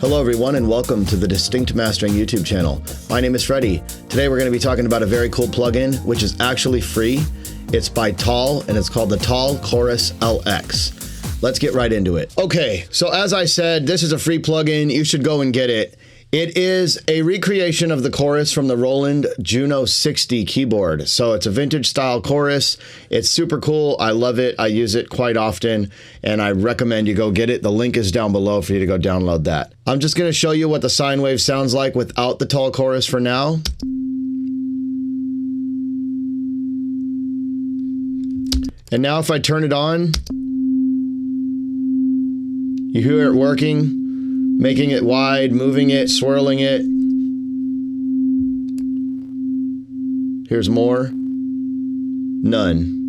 Hello everyone and welcome to the Distinct Mastering YouTube channel. My name is Freddie. Today we're going to be talking about a very cool plugin which is actually free. It's by Tal and it's called the Tal Chorus LX. Let's get right into it. Okay, so as I said, this is a free plugin. You should go and get it. It is a recreation of the chorus from the Roland Juno 60 keyboard. So it's a vintage style chorus. It's super cool. I love it. I use it quite often and I recommend you go get it. The link is down below for you to go download that. I'm just going to show you what the sine wave sounds like without the Tal chorus for now. And now if I turn it on, you hear it working. Making it wide, moving it, swirling it. Here's more. None.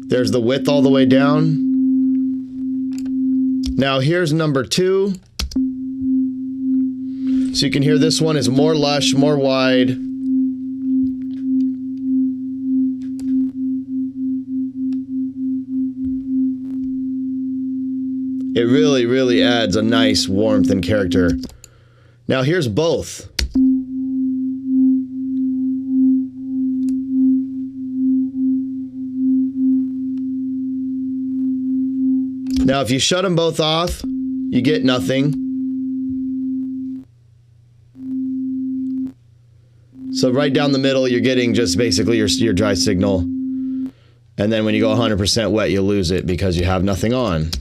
There's the width all the way down. Now here's number 2. So you can hear this one is more lush, more wide. It really adds a nice warmth and character. Now here's both. Now if you shut them both off, you get nothing. So right down the middle, you're getting just basically your dry signal. And then when you go 100% wet, you lose it because you have nothing on.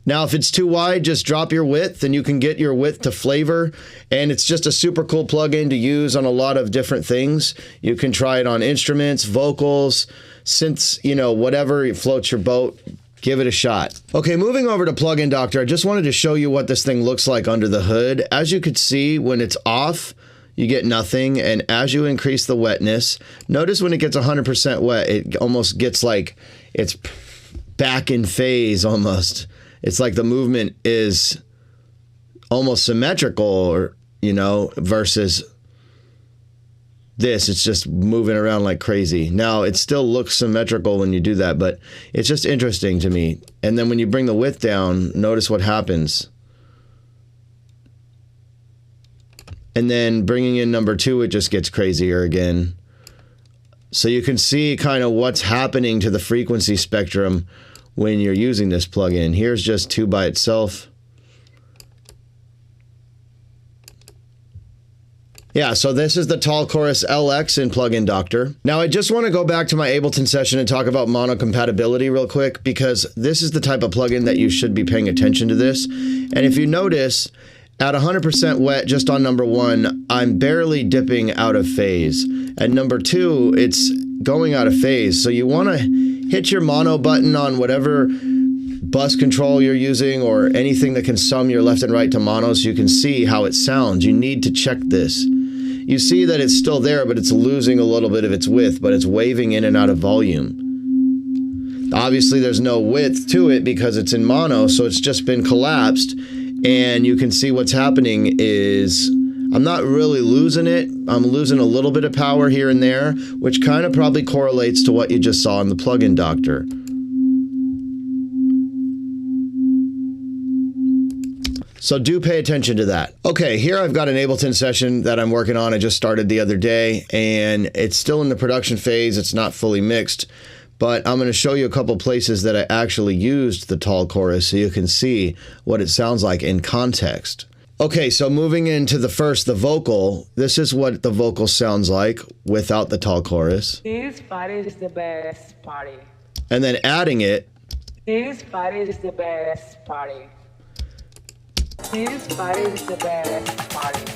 Now, if it's too wide, just drop your width and you can get your width to flavor. And it's just a super cool plugin to use on a lot of different things. You can try it on instruments, vocals, synths, you know, whatever floats your boat. Give it a shot. Okay, moving over to Plugin Doctor, I just wanted to show you what this thing looks like under the hood. As you could see, when it's off, you get nothing. And as you increase the wetness, notice when it gets 100% wet, it almost gets like it's back in phase almost. It's like the movement is almost symmetrical, or, you know, versus this. It's just moving around like crazy. Now, it still looks symmetrical when you do that, but it's just interesting to me. And then when you bring the width down, notice what happens. And then bringing in number 2, it just gets crazier again. So you can see kind of what's happening to the frequency spectrum when you're using this plugin. Here's just 2 by itself. Yeah, so this is the Tal Chorus LX in Plugin Doctor. Now I just want to go back to my Ableton session and talk about mono compatibility real quick, because this is the type of plugin that you should be paying attention to this. And if you notice, at 100% wet just on number 1, I'm barely dipping out of phase. At number 2, it's going out of phase. So you want to hit your mono button on whatever bus control you're using or anything that can sum your left and right to mono so you can see how it sounds. You need to check this. You see that it's still there, but it's losing a little bit of its width, but it's waving in and out of volume. Obviously, there's no width to it because it's in mono, so it's just been collapsed. And you can see what's happening is I'm not really losing it. I'm losing a little bit of power here and there, which kind of probably correlates to what you just saw in the Plugin Doctor. So do pay attention to that. Okay, here I've got an Ableton session that I'm working on. I just started the other day, and it's still in the production phase. It's not fully mixed, but I'm going to show you a couple places that I actually used the Tal chorus so you can see what it sounds like in context. Okay, so moving into the vocal, this is what the vocal sounds like without the Tal chorus. This party is the best party. And then adding it. This party is the best party. This party is the best party.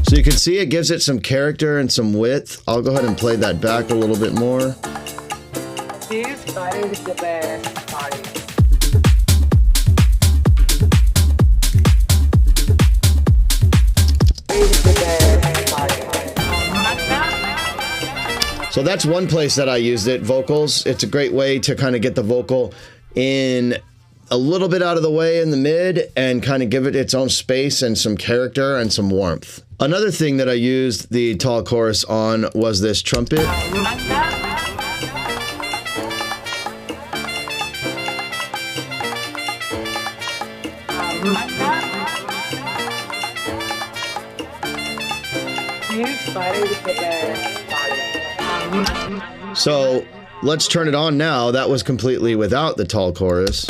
So you can see it gives it some character and some width. I'll go ahead and play that back a little bit more. This party is the best party. So that's one place that I used it, vocals. It's a great way to kind of get the vocal in a little bit out of the way in the mid and kind of give it its own space and some character and some warmth. Another thing that I used the Tal chorus on was this trumpet. This party is the best party. So let's turn it on now. That was completely without the Tal chorus.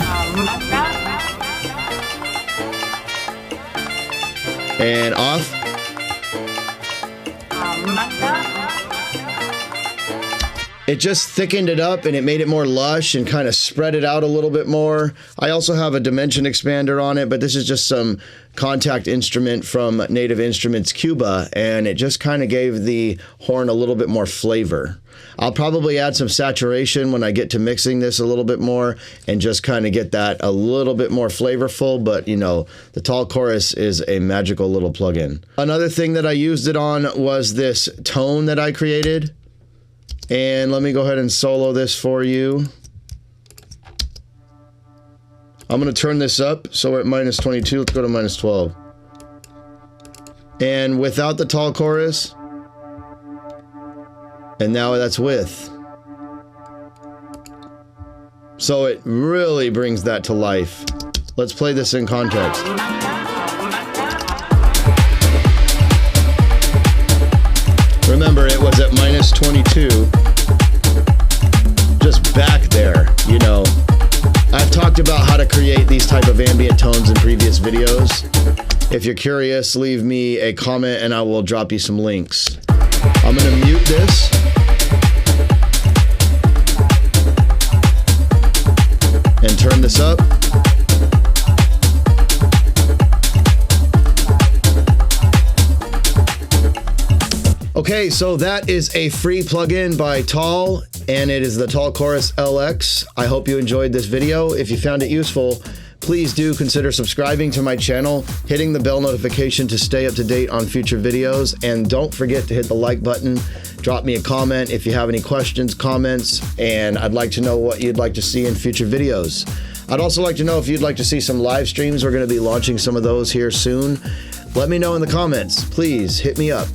And off. It just thickened it up and it made it more lush and kind of spread it out a little bit more. I also have a dimension expander on it, but this is just some contact instrument from Native Instruments Cuba, and it just kind of gave the horn a little bit more flavor. I'll probably add some saturation when I get to mixing this a little bit more and just kind of get that a little bit more flavorful, but you know, the Tal chorus is a magical little plugin. Another thing that I used it on was this tone that I created. And let me go ahead and solo this for you. I'm going to turn this up, so we're at minus 22. Let's go to minus 12. And without the Tal chorus. And now that's with. So it really brings that to life. Let's play this in context. Remember, it was at minus 22. Just back there, you know. I've talked about how to create these type of ambient tones in previous videos. If you're curious, leave me a comment and I will drop you some links. I'm going to mute this. And turn this up. Okay, so that is a free plugin by Tal, and it is the Tal Chorus LX. I hope you enjoyed this video. If you found it useful, please do consider subscribing to my channel, hitting the bell notification to stay up to date on future videos, and don't forget to hit the like button. Drop me a comment if you have any questions, comments, and I'd like to know what you'd like to see in future videos. I'd also like to know if you'd like to see some live streams. We're going to be launching some of those here soon. Let me know in the comments. Please hit me up.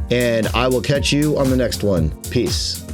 And I will catch you on the next one. Peace.